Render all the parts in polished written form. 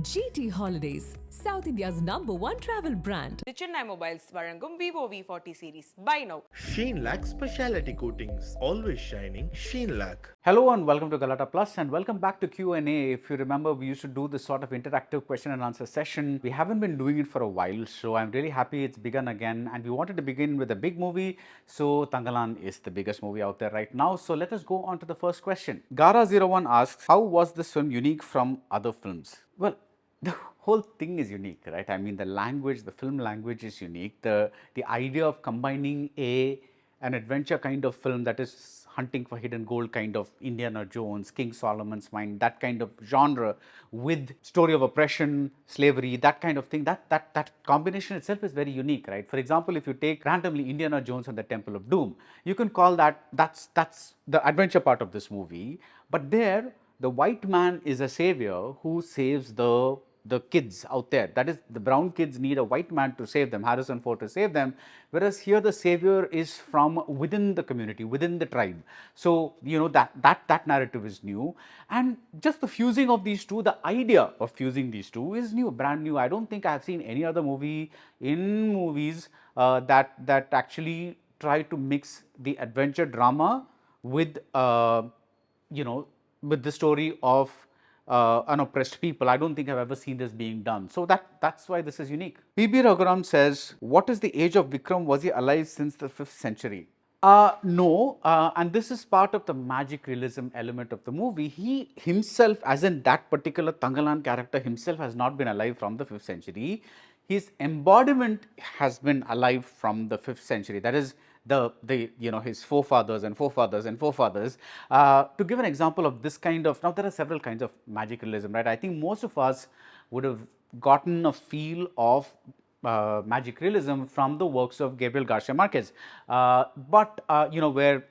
GT Holidays, South India's #1 travel brand. The Chennai Mobiles Varangum Vivo V40 series. Buy now. Sheenlac Speciality Coatings, always shining Sheenlac. Hello and welcome to Galatta Plus and welcome back to Q&A. If you remember, we used to do this sort of interactive question and answer session. We haven't been doing it for a while, so I'm really happy it's begun again, and we wanted to begin with a big movie. So Thangalaan is the biggest movie out there right now. So let us go on to the first question. Gara01 asks, how was this film unique from other films? Well, the whole thing is unique, right? I mean, the language, the film language is unique. The idea of combining an adventure kind of film that is hunting for hidden gold kind of Indiana Jones, King Solomon's Mine, that kind of genre with story of oppression, slavery, that kind of thing, that combination itself is very unique, right? For example, if you take randomly Indiana Jones and the Temple of Doom, you can call that's the adventure part of this movie, but there the white man is a savior who saves the kids out there. That is, the brown kids need a white man to save them, Harrison Ford to save them, whereas here the savior is from within the community, within the tribe. So, you know, that narrative is new, and just the fusing of these two, the idea of fusing these two is new, brand new. I don't think I have seen any other movie in movies that actually try to mix the adventure drama with with the story of unoppressed people. I don't think I've ever seen this being done. So that's why this is unique. PB Raghuram says, what is the age of Vikram? Was he alive since the 5th century? No, and this is part of the magic realism element of the movie. He himself, as in that particular Thangalaan character himself, has not been alive from the 5th century. His embodiment has been alive from the 5th century. That is, his forefathers and forefathers and forefathers. To give an example of this kind of, now there are several kinds of magic realism, right? I think most of us would have gotten a feel of magic realism from the works of Gabriel Garcia Marquez, where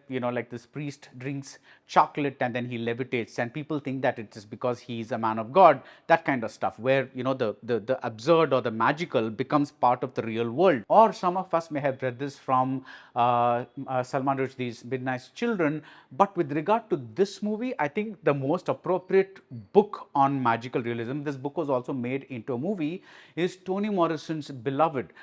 like this priest drinks chocolate and then he levitates, and people think that it is because he is a man of God, that kind of stuff, where the absurd or the magical becomes part of the real world. Or some of us may have read this from Salman Rushdie's Midnight Children, but with regard to this movie, I think the most appropriate book on magical realism, this book was also made into a movie, is Toni Morrison's Beloved,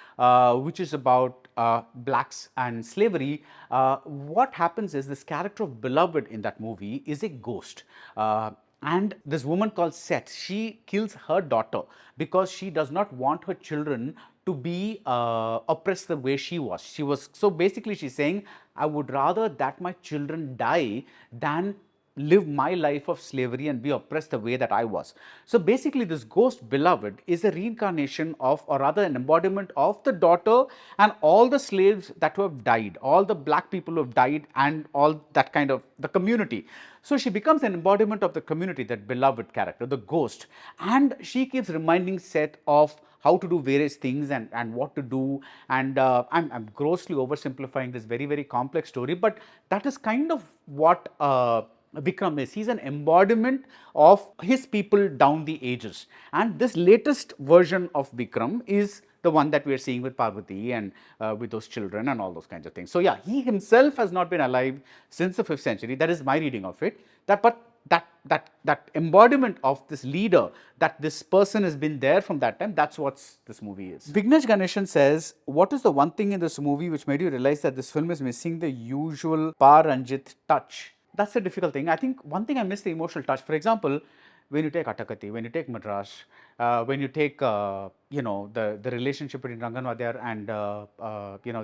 which is about blacks and slavery. What happens is, this character of Beloved in that movie is a ghost. And this woman called Seth, she kills her daughter because she does not want her children to be oppressed the way she was. So basically she's saying, I would rather that my children die than live my life of slavery and be oppressed the way that I was. So basically this ghost Beloved is a reincarnation of, or rather an embodiment of, the daughter and all the slaves that have died, all the black people who have died, and all that kind of the community. So she becomes an embodiment of the community, that Beloved character, the ghost, and she keeps reminding Seth of how to do various things and what to do. And I'm grossly oversimplifying this very, very complex story, but that is kind of what Vikram is. He's an embodiment of his people down the ages, and this latest version of Vikram is the one that we are seeing with Parvathy and with those children and all those kinds of things. So yeah, he himself has not been alive since the 5th century. That is my reading of it. That embodiment of this leader, that this person has been there from that time, that's what this movie is. Vignesh Ganeshan says, what is the one thing in this movie which made you realize that this film is missing the usual Ranjit touch? That's a difficult thing. I think one thing I miss, the emotional touch. For example, when you take Atakati, when you take Madras, when you take the relationship between Rangan Vadiyar and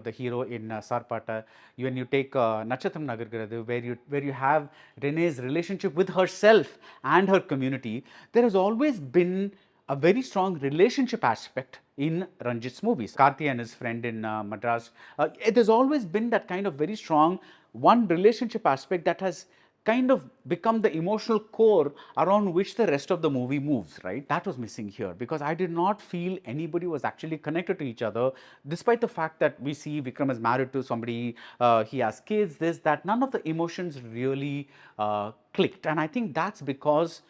the hero in Sarpata, when you take Nachatram Nagargaradu, where you have Renee's relationship with herself and her community, there has always been a very strong relationship aspect in Ranjit's movies. Karthi and his friend in Madras, it has always been that kind of very strong one relationship aspect that has kind of become the emotional core around which the rest of the movie moves, right? That was missing here, because I did not feel anybody was actually connected to each other, despite the fact that we see Vikram is married to somebody, he has kids, this, that, none of the emotions really clicked. And I think that's because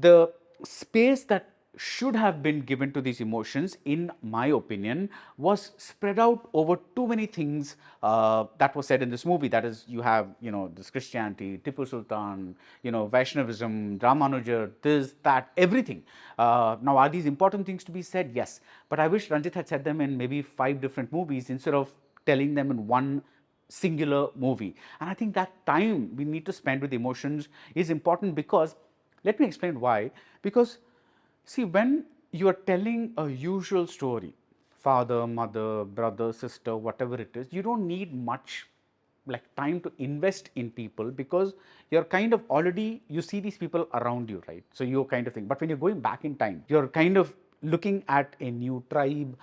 the space that should have been given to these emotions, in my opinion, was spread out over too many things that was said in this movie. That is, you have, this Christianity, Tipu Sultan, Vaishnavism, Ramanuja, this, that, everything. Now, are these important things to be said? Yes. But I wish Ranjit had said them in maybe 5 different movies instead of telling them in one singular movie. And I think that time we need to spend with emotions is important, because, let me explain why. Because, see, when you are telling a usual story, father, mother, brother, sister, whatever it is, you don't need much like time to invest in people, because you're kind of already, you see these people around you, right? So you're kind of thing. But when you're going back in time, you're kind of looking at a new tribe,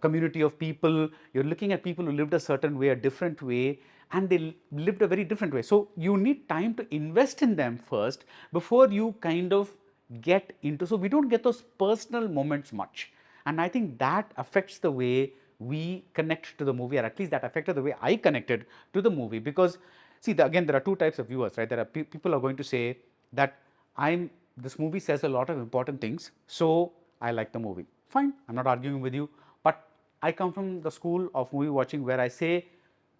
community of people. You're looking at people who lived a certain way, a different way, and they lived a very different way. So you need time to invest in them first before you kind of get into. So we don't get those personal moments much, and I think that affects the way we connect to the movie, or at least that affected the way I connected to the movie. Because, see, again, there are 2 types of viewers, right? There are people are going to say that this movie says a lot of important things, so I like the movie. Fine, I'm not arguing with you, but I come from the school of movie watching where I say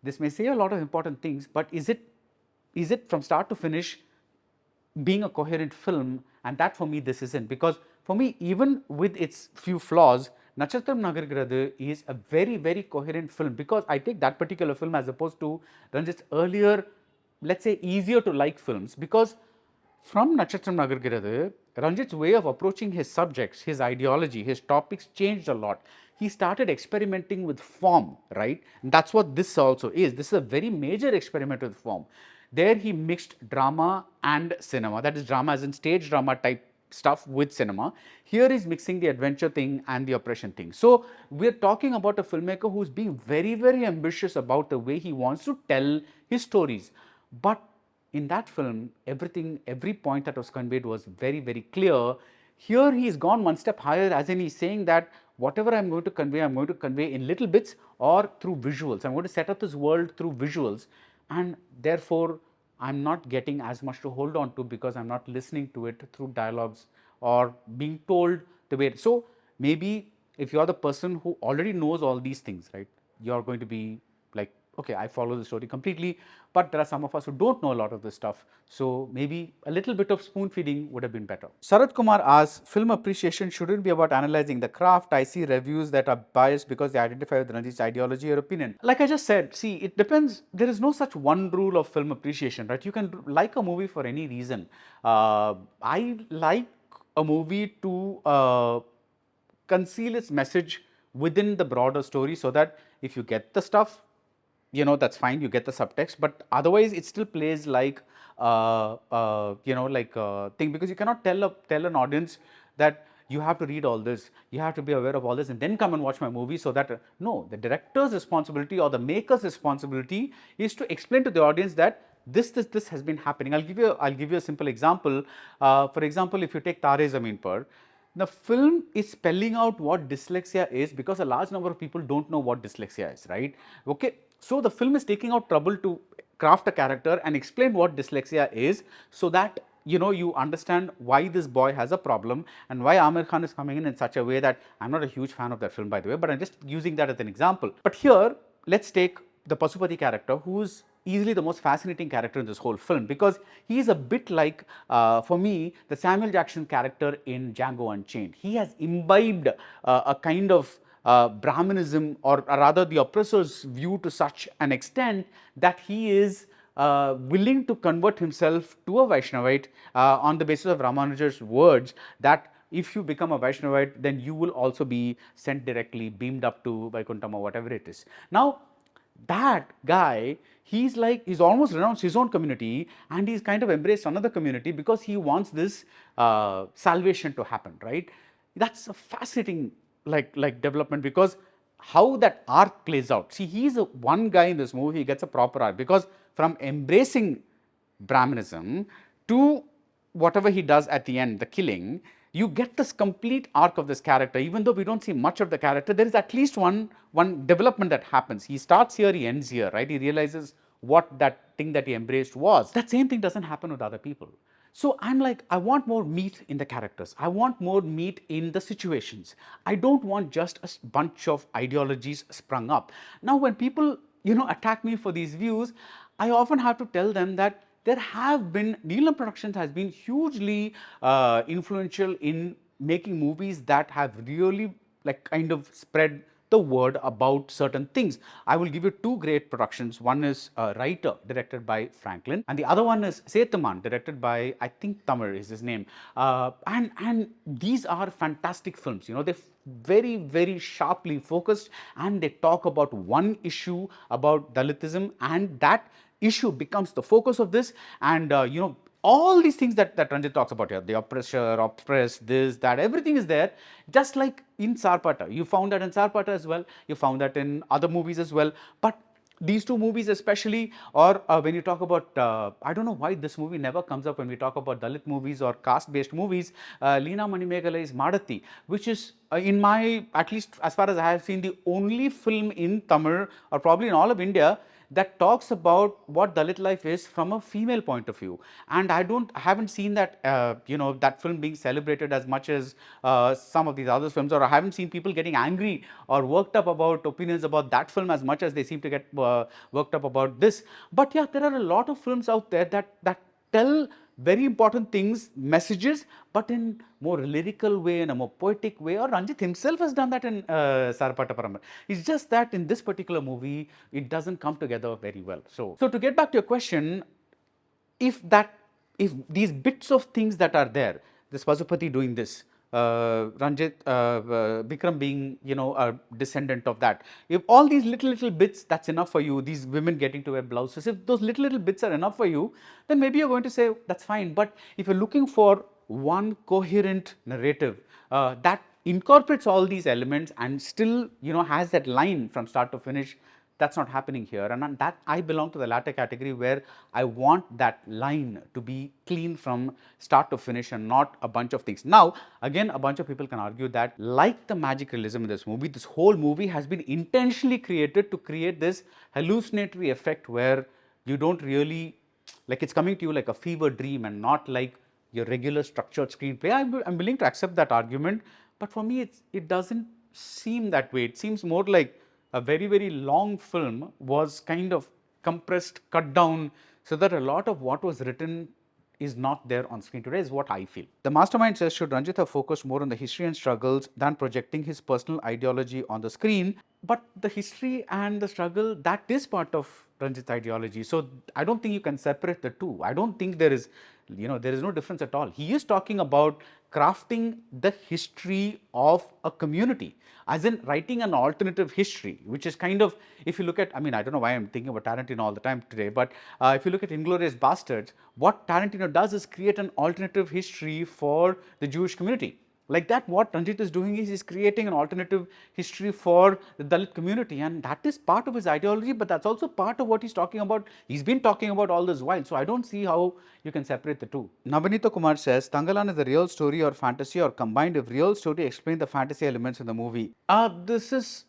this may say a lot of important things, but is it from start to finish being a coherent film? And that, for me, this isn't. Because for me, even with its few flaws, Natchatram Nagargirathu is a very, very coherent film, because I take that particular film as opposed to Ranjit's earlier, let's say, easier to like films, because from Natchatram Nagargirathu, Ranjit's way of approaching his subjects, his ideology, his topics changed a lot. He started experimenting with form, right? And that's what this also is. This is a very major experiment with form. There he mixed drama and cinema, that is, drama as in stage drama type stuff with cinema. Here he's mixing the adventure thing and the oppression thing. So we're talking about a filmmaker who's being very, very ambitious about the way he wants to tell his stories. But in that film, every point that was conveyed was very, very clear. Here he's gone one step higher, as in he's saying that whatever I'm going to convey in little bits or through visuals. I'm going to set up this world through visuals, and therefore I'm not getting as much to hold on to, because I'm not listening to it through dialogues or being told the way. So maybe if you're the person who already knows all these things, right, you're going to be like, okay, I follow the story completely. But there are some of us who don't know a lot of this stuff, so maybe a little bit of spoon feeding would have been better. Sarath Kumar asks, film appreciation shouldn't be about analyzing the craft. I see reviews that are biased because they identify with Ranjit's ideology or opinion. Like I just said, see, it depends. There is no such one rule of film appreciation, right? You can like a movie for any reason. I like a movie to conceal its message within the broader story, so that if you get the stuff, that's fine, you get the subtext, but otherwise it still plays like thing, because you cannot tell an audience that you have to read all this, you have to be aware of all this, and then come and watch my movie. So that no, the director's responsibility or the maker's responsibility is to explain to the audience that this has been happening. I'll give you a simple example. For example, if you take Tare Zameen Par, the film is spelling out what dyslexia is, because a large number of people don't know what dyslexia is, right? Okay, so the film is taking out trouble to craft a character and explain what dyslexia is, so that you understand why this boy has a problem, and why Amir Khan is coming in such a way that I'm not a huge fan of that film, by the way, but I'm just using that as an example. But here, let's take the Pasupathy character, who's easily the most fascinating character in this whole film, because he is a bit like, for me, the Samuel Jackson character in Django Unchained. He has imbibed a kind of Brahmanism, or rather the oppressor's view, to such an extent that he is willing to convert himself to a Vaishnavite on the basis of Ramanuja's words, that if you become a Vaishnavite, then you will also be sent directly, beamed up to Vaikuntama, or whatever it is. Now, that guy, he's almost renounced his own community, and he's kind of embraced another community because he wants this salvation to happen, right? That's a fascinating development, because how that arc plays out. See, he's one guy in this movie, he gets a proper arc, because from embracing Brahmanism to whatever he does at the end, the killing, you get this complete arc of this character. Even though we don't see much of the character, there is at least one development that happens. He starts here, he ends here, right? He realizes what that thing that he embraced was. That same thing doesn't happen with other people. So I'm like, I want more meat in the characters. I want more meat in the situations. I don't want just a bunch of ideologies sprung up. Now, when people, attack me for these views, I often have to tell them that there have been, Neelam Productions has been hugely influential in making movies that have really like kind of spread the word about certain things. I will give you two great productions. One is Writer, directed by Franklin, and the other one is Sethuman, directed by, I think, Tamil is his name. And these are fantastic films. They're very, very sharply focused, and they talk about one issue about Dalitism, and that issue becomes the focus of this. And all these things that Ranjit talks about here, the oppressor, oppressed, this, that, everything is there, just like in Sarpata. You found that in Sarpata as well, you found that in other movies as well. But these two movies especially, or when you talk about, I don't know why this movie never comes up when we talk about Dalit movies or caste-based movies, Leena Manimegalai's Madathi, which is, in my, at least as far as I have seen, the only film in Tamil, or probably in all of India, that talks about what Dalit life is from a female point of view. And I haven't seen that, that film being celebrated as much as some of these other films, or I haven't seen people getting angry or worked up about opinions about that film as much as they seem to get worked up about this. But yeah, there are a lot of films out there that tell very important things, messages, but in more lyrical way, in a more poetic way. Or Ranjit himself has done that in Sarpata Paramar. It's just that in this particular movie, it doesn't come together very well. So to get back to your question, if these bits of things that are there, this Pasupathy doing this, Ranjit, Vikram being, a descendant of that. If all these little bits, that's enough for you, these women getting to wear blouses, if those little bits are enough for you, then maybe you're going to say, that's fine. But if you're looking for one coherent narrative that incorporates all these elements and still, has that line from start to finish, that's not happening here. And that I belong to the latter category, where I want that line to be clean from start to finish and not a bunch of things. Now, again, a bunch of people can argue that, like the magic realism in this movie, this whole movie has been intentionally created to create this hallucinatory effect where you don't really, like, it's coming to you like a fever dream and not like your regular structured screenplay. I'm willing to accept that argument, but for me, it doesn't seem that way. It seems more like a very, very long film was kind of compressed, cut down, so that a lot of what was written is not there on screen today, is what I feel. The mastermind says, should Ranjit have focused more on the history and struggles than projecting his personal ideology on the screen? But the history and the struggle, that is part of Ranjit's ideology. So I don't think you can separate the two. I don't think there is, there is no difference at all. He is talking about crafting the history of a community, as in writing an alternative history, which is kind of, if you look at, I don't know why I'm thinking about Tarantino all the time today, but if you look at Inglourious Bastards, what Tarantino does is create an alternative history for the Jewish community. Like that, what Ranjit is doing is he's creating an alternative history for the Dalit community, and that is part of his ideology, but that's also part of what he's talking about. He's been talking about all this while, so I don't see how you can separate the two. Navanita Kumar says, Thangalaan is a real story or fantasy, or combined if real story explain the fantasy elements in the movie? This is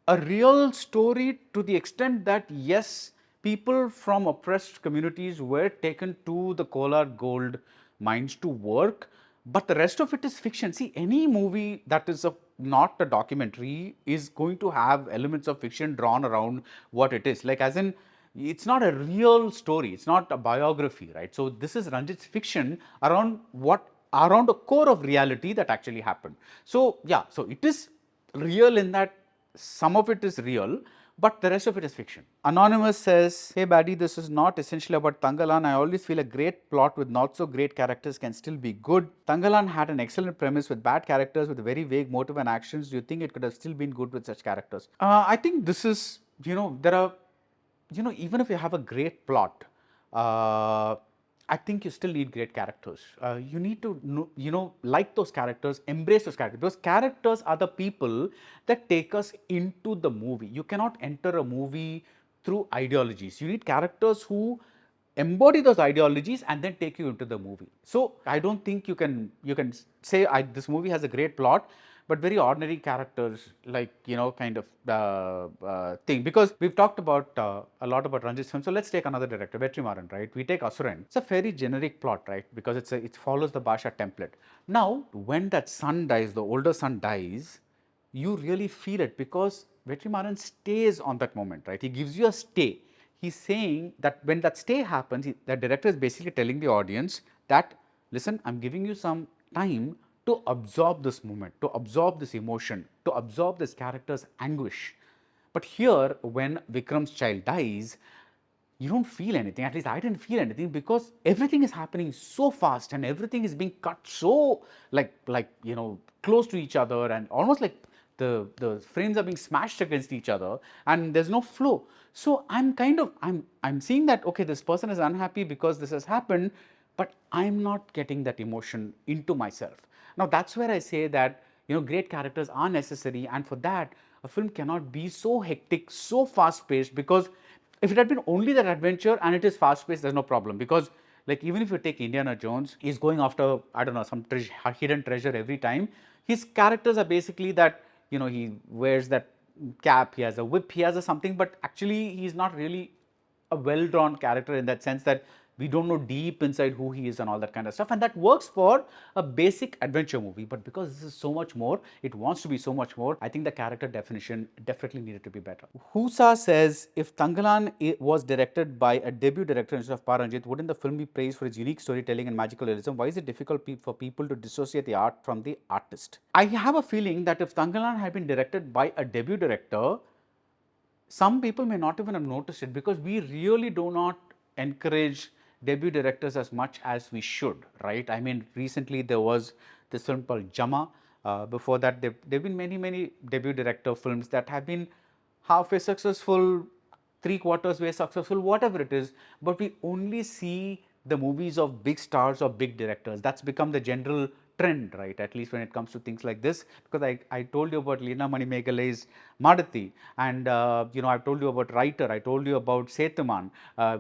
a real story to the extent that, yes, people from oppressed communities were taken to the Kolar gold mines to work, but the rest of it is fiction. See, any movie that is not a documentary is going to have elements of fiction drawn around what it is. Like, as in, it's not a real story, it's not a biography, right? So this is Ranjit's fiction around a core of reality that actually happened. So yeah, so it is real in that some of it is real, but the rest of it is fiction. Anonymous says, hey Baddy, this is not essentially about Thangalaan. I always feel a great plot with not so great characters can still be good. Thangalaan had an excellent premise with bad characters with a very vague motive and actions. Do you think it could have still been good with such characters? I think this is, there are, even if you have a great plot, I think you still need great characters. You need to, like those characters, embrace those characters. Those characters are the people that take us into the movie. You cannot enter a movie through ideologies. You need characters who embody those ideologies and then take you into the movie. So I don't think you can say this movie has a great plot, but very ordinary characters, like, kind of thing. Because we've talked about a lot about Ranjit's film. So let's take another director, Vetrimaran, right? We take Asuran. It's a very generic plot, right? Because it follows the Basha template. Now, when that son dies, the older son dies, you really feel it, because Vetrimaran stays on that moment, right? He gives you a stay. He's saying that when that stay happens, the director is basically telling the audience that, listen, I'm giving you some time to absorb this moment, to absorb this emotion, to absorb this character's anguish. But here, when Vikram's child dies, you don't feel anything. At least I didn't feel anything, because everything is happening so fast and everything is being cut so close to each other, and almost like the frames are being smashed against each other, and there's no flow. So I'm seeing that, okay, this person is unhappy because this has happened, but I'm not getting that emotion into myself. Now that's where I say that, great characters are necessary, and for that a film cannot be so hectic, so fast paced. Because if it had been only that adventure and it is fast paced, there's no problem. Because like, even if you take Indiana Jones, he's going after, I don't know, some hidden treasure every time. His characters are basically that, he wears that cap, he has a whip, he has a something, but actually he's not really a well drawn character, in that sense that we don't know deep inside who he is and all that kind of stuff. And that works for a basic adventure movie. But because this is so much more, it wants to be so much more, I think the character definition definitely needed to be better. Husa says, if Thangalaan was directed by a debut director instead of Ranjit, wouldn't the film be praised for its unique storytelling and magical realism? Why is it difficult for people to dissociate the art from the artist? I have a feeling that if Thangalaan had been directed by a debut director, some people may not even have noticed it, because we really do not encourage debut directors as much as we should, right? I mean, recently there was this film called Jama. Before that, there have been many debut director films that have been halfway successful, three-quarters way successful, whatever it is, but we only see the movies of big stars or big directors. That's become the general trend, right? At least when it comes to things like this, because I told you about Leena Manimegalai's Madathi, and I've told you about Writer, I told you about Sethuman,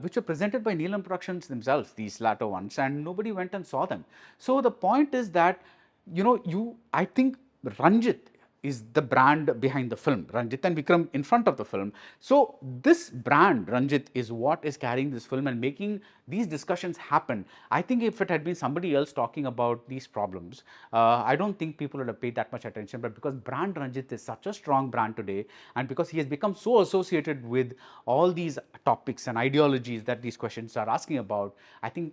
which were presented by Neelam Productions themselves, these latter ones, and nobody went and saw them. So the point is that, I think Ranjit is the brand behind the film, Ranjit and Vikram in front of the film. So this brand, Ranjit, is what is carrying this film and making these discussions happen. I think if it had been somebody else talking about these problems, I don't think people would have paid that much attention. But because brand Ranjit is such a strong brand today, and because he has become so associated with all these topics and ideologies that these questions are asking about, I think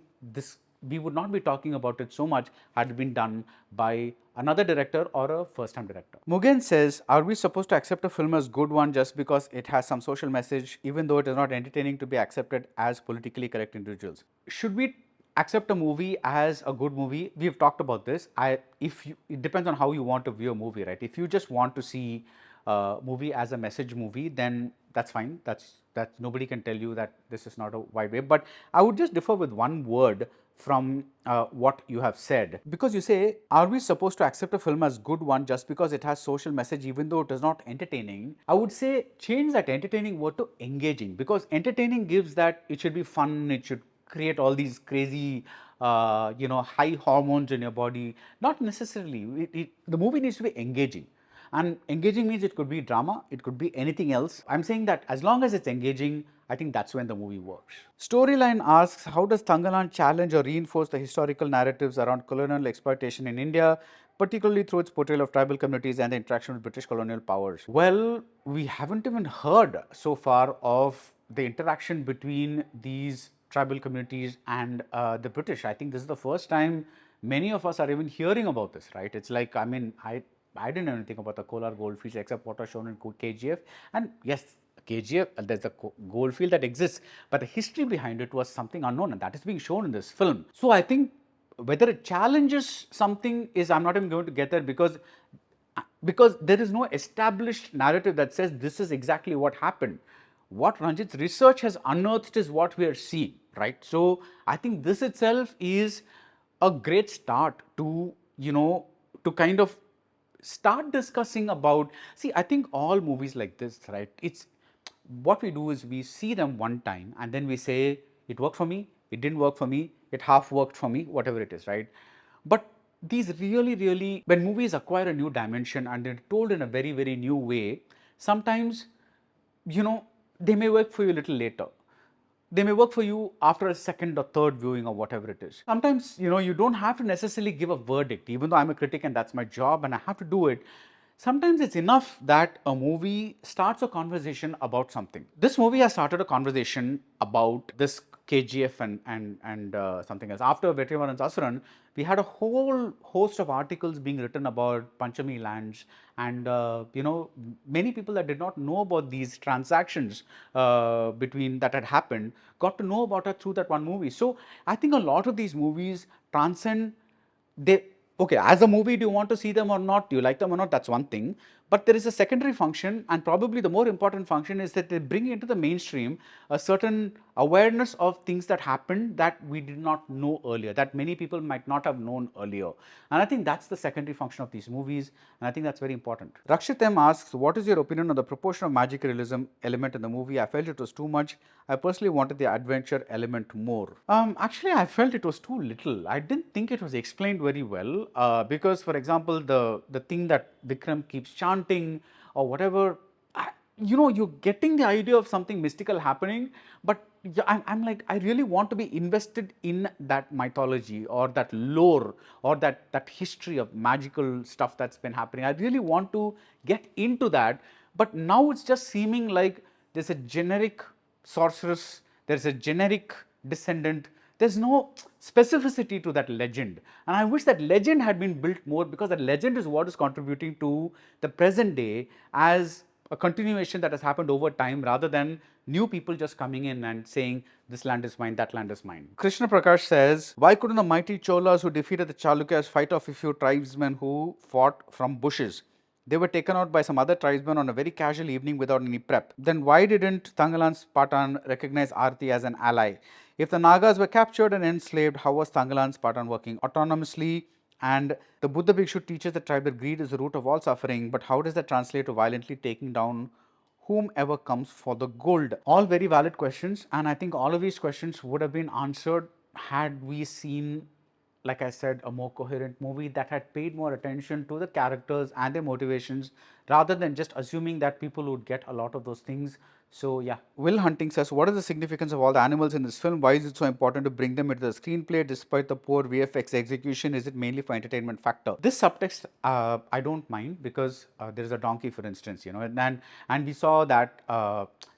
we would not be talking about it so much had it been done by another director or a first-time director. Mugen says, are we supposed to accept a film as good one just because it has some social message, even though it is not entertaining to be accepted as politically correct individuals? Should we accept a movie as a good movie? We've talked about this. It depends on how you want to view a movie, right? If you just want to see a movie as a message movie, then that's fine. That's nobody can tell you that this is not a wide way. But I would just differ with one word from what you have said, because you say, are we supposed to accept a film as good one just because it has social message, even though it is not entertaining? I would say change that entertaining word to engaging, because entertaining gives that it should be fun, it should create all these crazy high hormones in your body. Not necessarily. The movie needs to be engaging. And engaging means it could be drama, it could be anything else. I'm saying that as long as it's engaging, I think that's when the movie works. Storyline asks, how does Thangalaan challenge or reinforce the historical narratives around colonial exploitation in India, particularly through its portrayal of tribal communities and the interaction with British colonial powers? Well, we haven't even heard so far of the interaction between these tribal communities and the British. I think this is the first time many of us are even hearing about this, right? It's like, I mean, I didn't know anything about the Kolar goldfields except what was shown in KGF. And yes, KGF, there's a goldfield that exists, but the history behind it was something unknown, and that is being shown in this film. So I think whether it challenges something is, I'm not even going to get there, because there is no established narrative that says this is exactly what happened. What Ranjit's research has unearthed is what we are seeing, right? So I think this itself is a great start to, to kind of start discussing about, see, I think all movies like this, right, it's what we do is we see them one time and then we say, it worked for me, it didn't work for me, it half worked for me, whatever it is, right? But these really, when movies acquire a new dimension and they're told in a very new way, sometimes, they may work for you a little later. They may work for you after a second or third viewing or whatever it is. Sometimes, you don't have to necessarily give a verdict, even though I'm a critic and that's my job and I have to do it. Sometimes it's enough that a movie starts a conversation about something. This movie has started a conversation about this KGF and something else. After Vetrimaran's Asuran, we had a whole host of articles being written about Panchami lands, and many people that did not know about these transactions between that had happened got to know about it through that one movie. So I think a lot of these movies transcend. Okay, as a movie, do you want to see them or not? Do you like them or not? That's one thing. But there is a secondary function, and probably the more important function is that they bring into the mainstream a certain awareness of things that happened that we did not know earlier, that many people might not have known earlier. And I think that's the secondary function of these movies, and I think that's very important. Rakshit M asks, what is your opinion on the proportion of magic realism element in the movie? I felt it was too much. I personally wanted the adventure element more. Actually, I felt it was too little. I didn't think it was explained very well because, for example, the thing that Vikram keeps chanting or whatever, you're getting the idea of something mystical happening, but I'm like, I really want to be invested in that mythology or that lore or that history of magical stuff that's been happening. I really want to get into that, but now it's just seeming like there's a generic sorceress, there's a generic descendant, there's no specificity to that legend. And I wish that legend had been built more, because that legend is what is contributing to the present day as a continuation that has happened over time, rather than new people just coming in and saying this land is mine, that land is mine. Krishna Prakash says, why couldn't the mighty Cholas who defeated the Chalukyas fight off a few tribesmen who fought from bushes? They were taken out by some other tribesmen on a very casual evening without any prep. Then why didn't Thangalaan's Patan recognize Aarti as an ally? If the Nagas were captured and enslaved, how was Thangalaan's Patan working autonomously? And the Buddha Bhikshu teaches the tribe that greed is the root of all suffering, but how does that translate to violently taking down whomever comes for the gold? All very valid questions, and I think all of these questions would have been answered had we seen, like I said, a more coherent movie that had paid more attention to the characters and their motivations, rather than just assuming that people would get a lot of those things. So yeah. Will Hunting says, what is the significance of all the animals in this film? Why is it so important to bring them into the screenplay despite the poor VFX execution? Is it mainly for entertainment factor? This subtext I don't mind, because there is a donkey, for instance, and we saw that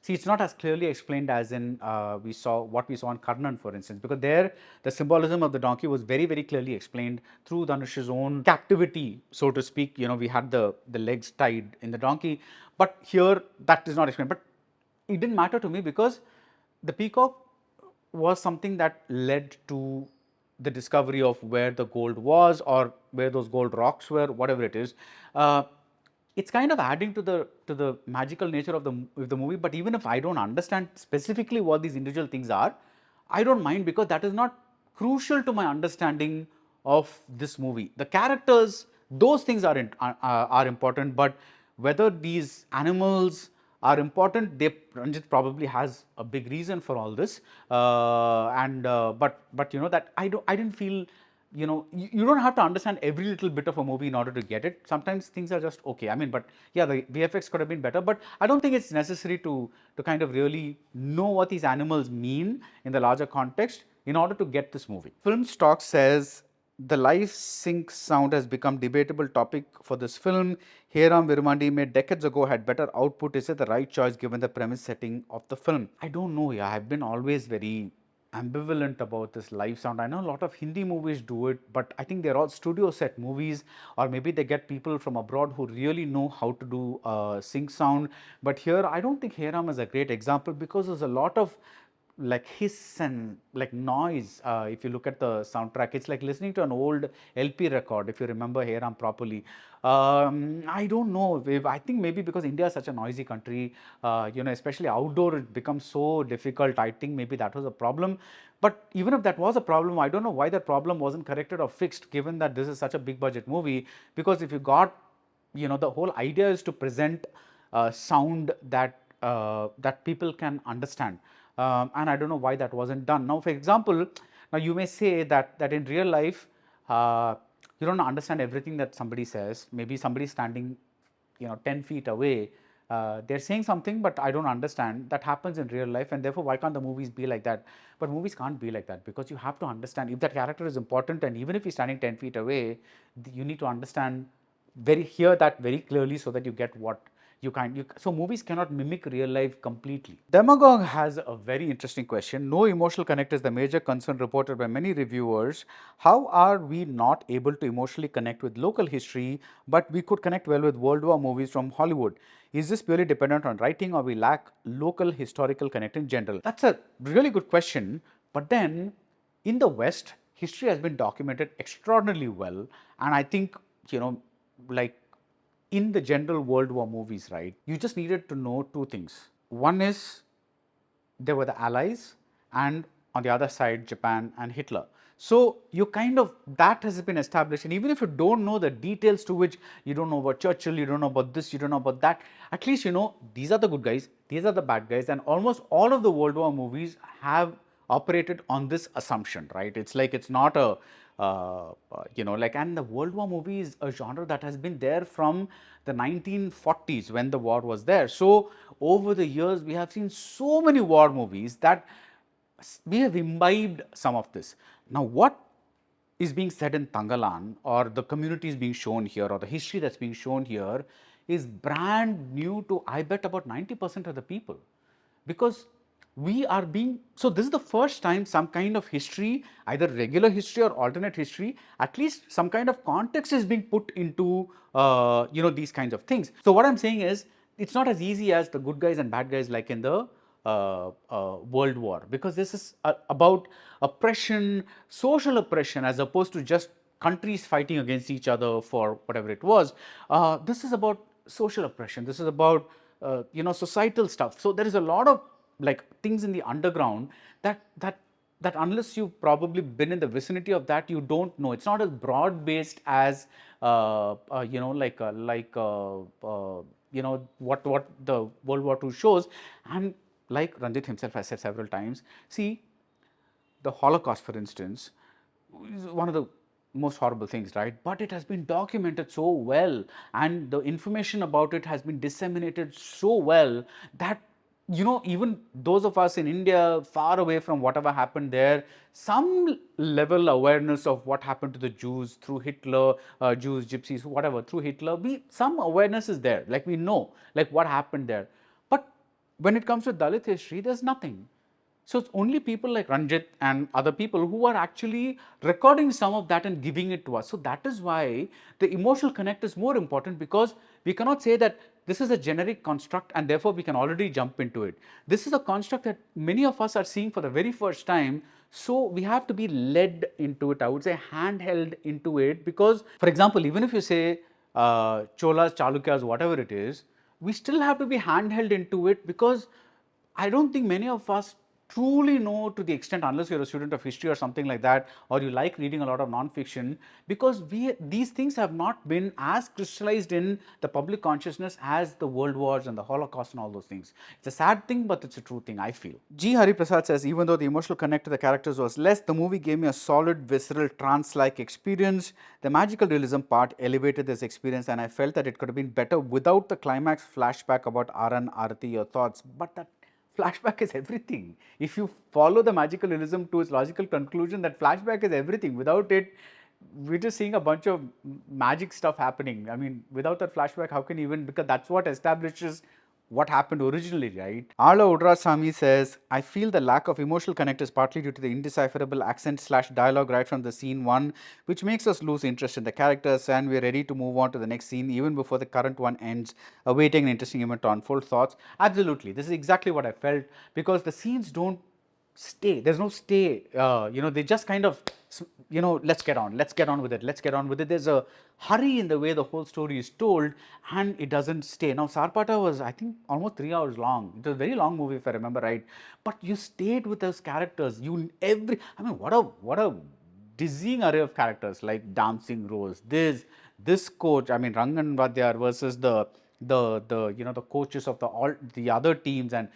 see, it's not as clearly explained as in we saw what we saw in Karnan, for instance, because there the symbolism of the donkey was very clearly explained through Dhanush's own captivity, so to speak. We had the legs tied in the donkey, but here that is not explained. But it didn't matter to me, because the peacock was something that led to the discovery of where the gold was, or where those gold rocks were, whatever it is. It's kind of adding to the magical nature of the movie. But even if I don't understand specifically what these individual things are, I don't mind, because that is not crucial to my understanding of this movie. The characters, those things are important, but whether these animals are important, Ranjit probably has a big reason for all this, but that I didn't feel, you don't have to understand every little bit of a movie in order to get it. Sometimes things are just okay. I mean, but yeah, the VFX could have been better, but I don't think it's necessary to kind of really know what these animals mean in the larger context in order to get this movie. Film Stock says, the live sync sound has become debatable topic for this film. Heram Virmandi made decades ago had better output. Is it the right choice given the premise setting of the film? I don't know. Yeah, I've been always very ambivalent about this live sound. I know a lot of Hindi movies do it, but I think they're all studio set movies, or maybe they get people from abroad who really know how to do sync sound. But here, I don't think Heram is a great example, because there's a lot of like hiss and like noise. If you look at the soundtrack, it's like listening to an old LP record, if you remember Heram properly. I don't know, I think maybe because India is such a noisy country, especially outdoor, it becomes so difficult. I think maybe that was a problem. But even if that was a problem, I don't know why that problem wasn't corrected or fixed, given that this is such a big budget movie. Because if you got, the whole idea is to present sound that that people can understand. And I don't know why that wasn't done. Now, for example, now you may say that in real life, you don't understand everything that somebody says. Maybe somebody standing, 10 feet away, they're saying something, but I don't understand. That happens in real life, and therefore, why can't the movies be like that? But movies can't be like that, because you have to understand if that character is important, and even if he's standing 10 feet away, you need to understand, hear that very clearly, so that you get what so movies cannot mimic real life completely. Demagogue has a very interesting question. No emotional connect is the major concern reported by many reviewers. How are we not able to emotionally connect with local history, but we could connect well with World War movies from Hollywood? Is this purely dependent on writing, or we lack local historical connect in general? That's a really good question. But then in the West, history has been documented extraordinarily well, and I think, like in the general World War movies, right, you just needed to know two things. One is there were the Allies, and on the other side, Japan and Hitler. So you kind of, that has been established, and even if you don't know the details, to which you don't know about Churchill, you don't know about this, you don't know about that, at least you know these are the good guys, these are the bad guys, and almost all of the World War movies have operated on this assumption, right? It's like, it's not a and the World War movie is a genre that has been there from the 1940s when the war was there. So over the years, we have seen so many war movies that we have imbibed some of this. Now, what is being said in Thangalaan, or the community is being shown here, or the history that's being shown here, is brand new to, I bet, about 90% of the people. Because we are being, so this is the first time some kind of history, either regular history or alternate history, at least some kind of context is being put into, these kinds of things. So what I'm saying is, it's not as easy as the good guys and bad guys like in the World War, because this is about oppression, social oppression, as opposed to just countries fighting against each other for whatever it was. This is about social oppression. This is about societal stuff. So there is a lot of like things in the underground that unless you've probably been in the vicinity of that, you don't know. It's not as broad based as what the World War II shows. And like Ranjit himself has said several times, see, the Holocaust, for instance, is one of the most horrible things, right? But it has been documented so well, and the information about it has been disseminated so well that, even those of us in India, far away from whatever happened there, some level awareness of what happened to the Jews through Hitler, Jews, Gypsies, whatever, through Hitler, some awareness is there. Like, we know, like, what happened there. But when it comes to Dalit history, there's nothing. So it's only people like Ranjit and other people who are actually recording some of that and giving it to us. So that is why the emotional connect is more important, because we cannot say that this is a generic construct and therefore we can already jump into it. This is a construct that many of us are seeing for the very first time. So we have to be led into it, I would say handheld into it, because, for example, even if you say Cholas, Chalukyas, whatever it is, we still have to be handheld into it, because I don't think many of us truly know to the extent, unless you're a student of history or something like that, or you like reading a lot of non-fiction, because these things have not been as crystallized in the public consciousness as the world wars and the Holocaust and all those things. It's a sad thing, but it's a true thing, I feel. G. Hari Prasad says, even though the emotional connect to the characters was less, the movie gave me a solid, visceral, trance-like experience. The magical realism part elevated this experience, and I felt that it could have been better without the climax flashback about Aran, Arati, your thoughts, but that flashback is everything. If you follow the magical realism to its logical conclusion, that flashback is everything. Without it, we're just seeing a bunch of magic stuff happening. I mean, without that flashback, how can you even, because that's what establishes what happened originally, right? Arla Udrasamy says, I feel the lack of emotional connect is partly due to the indecipherable accent/dialogue right from the scene one, which makes us lose interest in the characters, and we're ready to move on to the next scene even before the current one ends, awaiting an interesting event to unfold. Thoughts? Absolutely. This is exactly what I felt, because the scenes don't stay. There's no stay. They just kind of, let's get on with it. There's a hurry in the way the whole story is told, and it doesn't stay. Now, Sarpata was, I think, almost 3 hours long. It was a very long movie, if I remember right. But you stayed with those characters. What a dizzying array of characters, like Dancing Rose, this coach. I mean, Rangan Vadyar versus the coaches of the other teams, and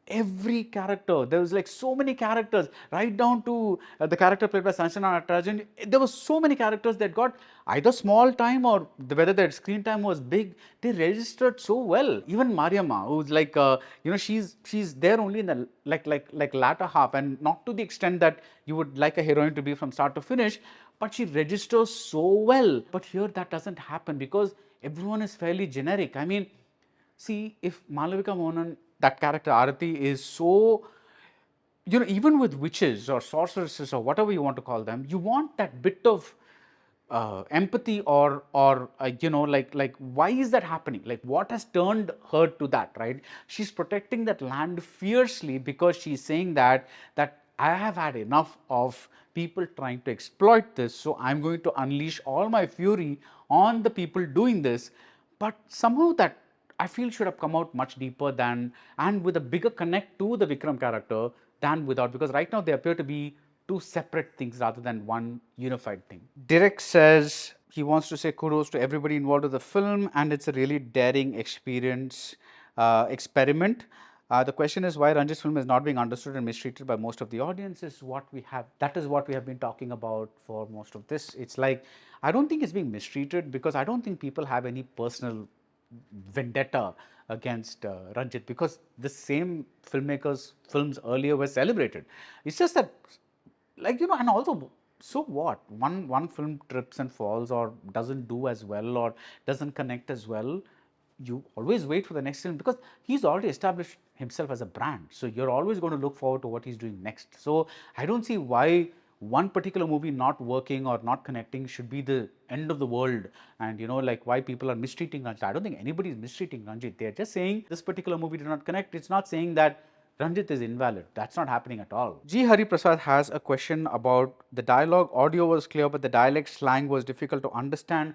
every character. There was like so many characters, right down to the character played by Sanjana Natarajan. There were so many characters that got either small time or whether their screen time was big. They registered so well. Even Mariamma, who's like, she's there only in the like latter half, and not to the extent that you would like a heroine to be from start to finish, but she registers so well. But here that doesn't happen because everyone is fairly generic. I mean, see, if Malavika Mohanan, that character Arati, is so, even with witches or sorceresses or whatever you want to call them, you want that bit of empathy or like why is that happening? Like what has turned her to that, right? She's protecting that land fiercely because she's saying that I have had enough of people trying to exploit this, so I'm going to unleash all my fury on the people doing this. But somehow that I feel should have come out much deeper than, and with a bigger connect to the Vikram character than without, because right now they appear to be two separate things rather than one unified thing. Direct says he wants to say kudos to everybody involved with the film, and it's a really daring experiment. The question is why Ranjit's film is not being understood and mistreated by most of the audience is what we have. That is what we have been talking about for most of this. It's like, I don't think it's being mistreated because I don't think people have any personal vendetta against Ranjit, because the same filmmakers' films earlier were celebrated. It's just that, like, and also, so what? One film trips and falls or doesn't do as well or doesn't connect as well. You always wait for the next film because he's already established himself as a brand. So you're always going to look forward to what he's doing next. So I don't see why one particular movie not working or not connecting should be the end of the world, and like why people are mistreating Ranjit. I don't think anybody is mistreating Ranjit. They're just saying this particular movie did not connect. It's not saying that Ranjit is invalid. That's not happening at all. G. Hari Prasad has a question about the dialogue. Audio was clear, but the dialect slang was difficult to understand.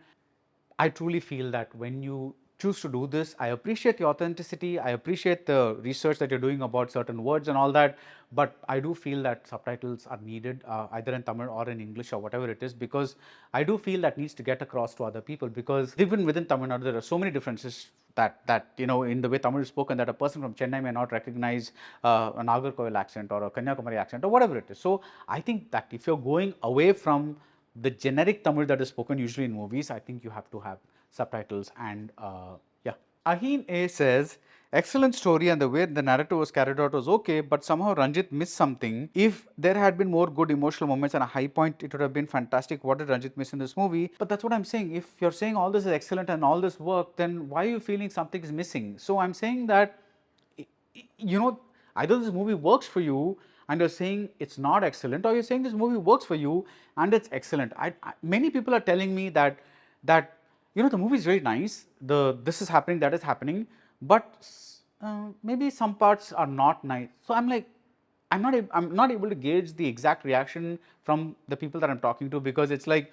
I truly feel that when you choose to do this, I appreciate the authenticity, I appreciate the research that you're doing about certain words and all that, but I do feel that subtitles are needed either in Tamil or in English or whatever it is, because I do feel that needs to get across to other people, because even within Tamil Nadu there are so many differences that in the way Tamil is spoken, that a person from Chennai may not recognize a Nagarkoil accent or a Kanyakumari accent or whatever it is. So I think that if you're going away from the generic Tamil that is spoken usually in movies, I think you have to have subtitles. And yeah. Aheen A says, excellent story and the way the narrative was carried out was okay, but somehow Ranjit missed something. If there had been more good emotional moments and a high point, it would have been fantastic. What did Ranjit miss in this movie? But that's what I'm saying. If you're saying all this is excellent and all this work, then why are you feeling something is missing? So I'm saying that, either this movie works for you and you're saying it's not excellent, or you're saying this movie works for you and it's excellent. Many people are telling me that the movie is very nice, this is happening, that is happening, but maybe some parts are not nice. So I'm like, I'm not able to gauge the exact reaction from the people that I'm talking to, because it's like,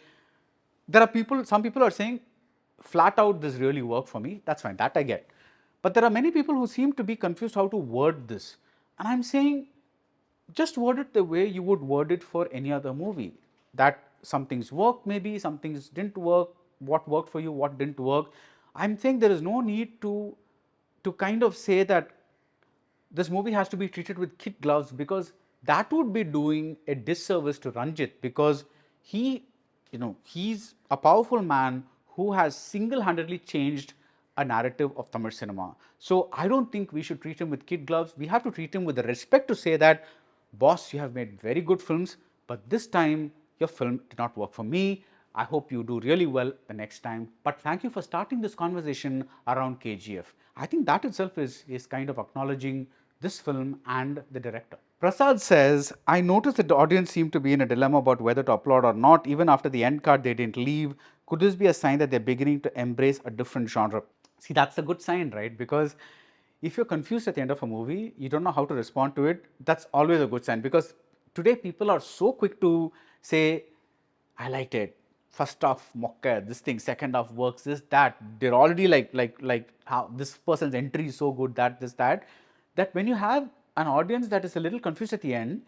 some people are saying flat out this really worked for me. That's fine, that I get. But there are many people who seem to be confused how to word this, and I'm saying, just word it the way you would word it for any other movie, that some things worked, maybe some things didn't work, what worked for you, what didn't work. I'm saying there is no need to kind of say that this movie has to be treated with kid gloves, because that would be doing a disservice to Ranjit, because he's a powerful man who has single-handedly changed a narrative of Tamil cinema. So I don't think we should treat him with kid gloves. We have to treat him with the respect to say that, boss, you have made very good films, but this time your film did not work for me. I hope you do really well the next time. But thank you for starting this conversation around KGF. I think that itself is kind of acknowledging this film and the director. Prasad says, I noticed that the audience seemed to be in a dilemma about whether to applaud or not. Even after the end card, they didn't leave. Could this be a sign that they're beginning to embrace a different genre? See, that's a good sign, right? Because if you're confused at the end of a movie, you don't know how to respond to it, that's always a good sign. Because today people are so quick to say, I liked it, first half mokka, this thing, second half works, this, that. They're already like how this person's entry is so good, that, this, that when you have an audience that is a little confused at the end,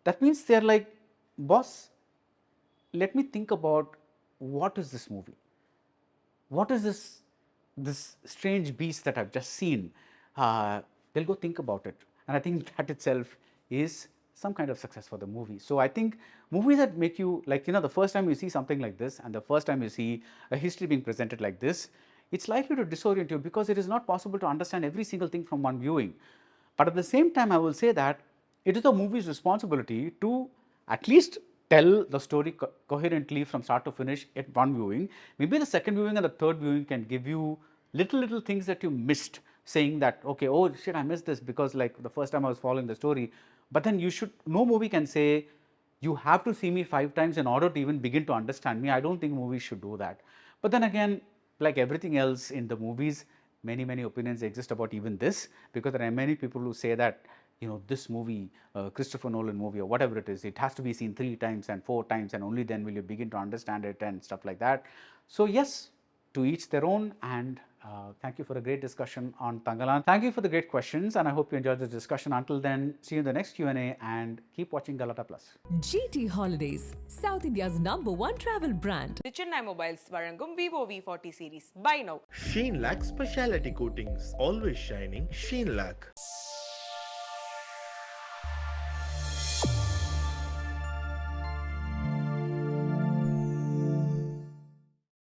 that means they're like, boss, let me think about what is this movie? What is this strange beast that I've just seen? They'll go think about it. And I think that itself is some kind of success for the movie. So I think movies that make you, like, the first time you see something like this and the first time you see a history being presented like this, it's likely to disorient you because it is not possible to understand every single thing from one viewing. But at the same time, I will say that it is the movie's responsibility to at least tell the story coherently from start to finish at one viewing. Maybe the second viewing and the third viewing can give you little things that you missed, saying that, okay, oh shit, I missed this because like the first time I was following the story. But then no movie can say, you have to see me 5 times in order to even begin to understand me. I don't think movies should do that. But then again, like everything else in the movies, many opinions exist about even this, because there are many people who say that, this movie, Christopher Nolan movie or whatever it is, it has to be seen 3 times and 4 times and only then will you begin to understand it and stuff like that. So yes, to each their own, and thank you for a great discussion on Thangalaan. Thank you for the great questions, and I hope you enjoyed this discussion. Until then, see you in the next Q&A and keep watching Galatta Plus. GT Holidays, South India's #1 travel brand. Chiyaan Mobiles வழங்கும் Vivo V40 series. Buy now. Sheenlac Speciality Coatings. Always shining. Sheenlac.